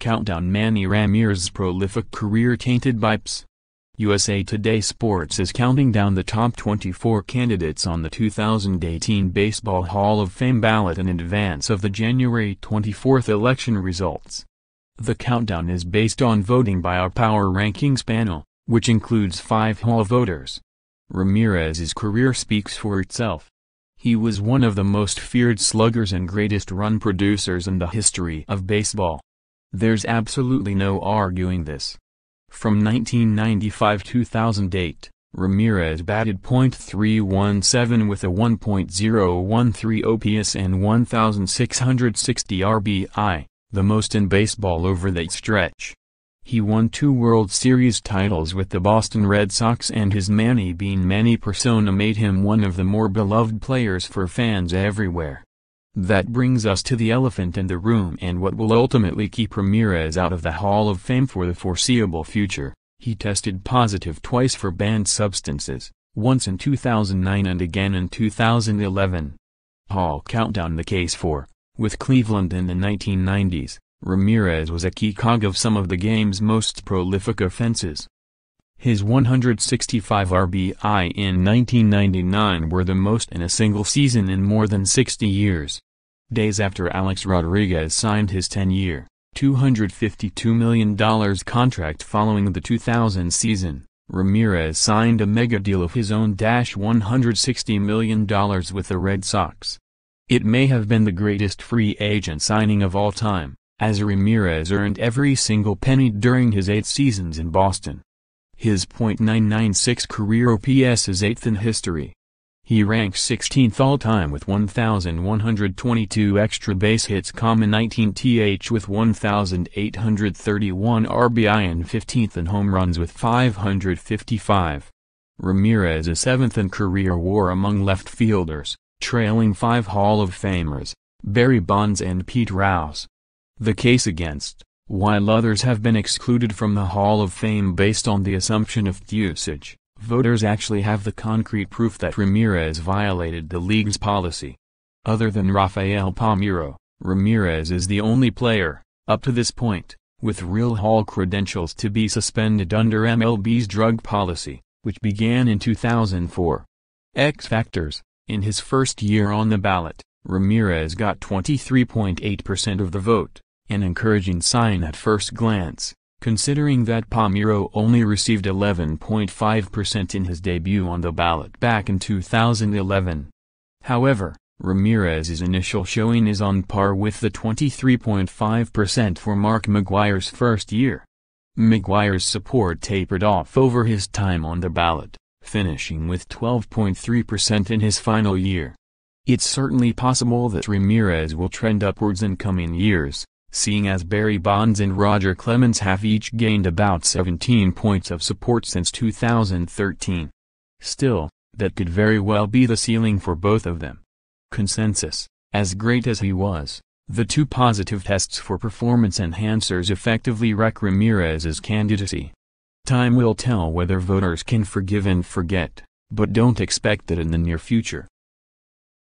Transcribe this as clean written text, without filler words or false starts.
countdown. Manny Ramirez's prolific career tainted by PEDs. USA Today Sports is counting down the top 24 candidates on the 2018 Baseball Hall of Fame ballot in advance of the January 24 election results. The countdown is based on voting by our Power Rankings panel, which includes 5 Hall voters. Ramirez's career speaks for itself. He was one of the most feared sluggers and greatest run producers in the history of baseball. There's absolutely no arguing this. From 1995-2008, Ramirez batted .317 with a 1.013 OPS and 1,660 RBI, the most in baseball over that stretch. He won 2 World Series titles with the Boston Red Sox, and his Manny Being Manny persona made him one of the more beloved players for fans everywhere. That brings us to the elephant in the room and what will ultimately keep Ramirez out of the Hall of Fame for the foreseeable future. He tested positive twice for banned substances, once in 2009 and again in 2011. Hall countdown. The case for, with Cleveland in the 1990s, Ramirez was a key cog of some of the game's most prolific offenses. His 165 RBI in 1999 were the most in a single season in more than 60 years. Days after Alex Rodriguez signed his 10-year, $252 million contract following the 2000 season, Ramirez signed a mega deal of his own, $160 million with the Red Sox. It may have been the greatest free agent signing of all time, as Ramirez earned every single penny during his 8 seasons in Boston. His .996 career OPS is 8th in history. He ranks 16th all-time with 1,122 extra base hits, 19 TH with 1,831 RBI, and 15th in home runs with 555. Ramirez is 7th in career WAR among left fielders, trailing 5 Hall of Famers, Barry Bonds and Pete Rose. The case against, while others have been excluded from the Hall of Fame based on the assumption of usage, voters actually have the concrete proof that Ramirez violated the league's policy. Other than Rafael Palmeiro, Ramirez is the only player, up to this point, with real Hall credentials to be suspended under MLB's drug policy, which began in 2004. X factors. In his first year on the ballot, Ramirez got 23.8% of the vote, an encouraging sign at first glance, considering that Palmeiro only received 11.5% in his debut on the ballot back in 2011. However, Ramirez's initial showing is on par with the 23.5% for Mark McGwire's first year. McGwire's support tapered off over his time on the ballot, finishing with 12.3% in his final year. It's certainly possible that Ramirez will trend upwards in coming years, seeing as Barry Bonds and Roger Clemens have each gained about 17 points of support since 2013. Still, that could very well be the ceiling for both of them. Consensus: as great as he was, the 2 positive tests for performance enhancers effectively wreck Ramirez's candidacy. Time will tell whether voters can forgive and forget, but don't expect that in the near future.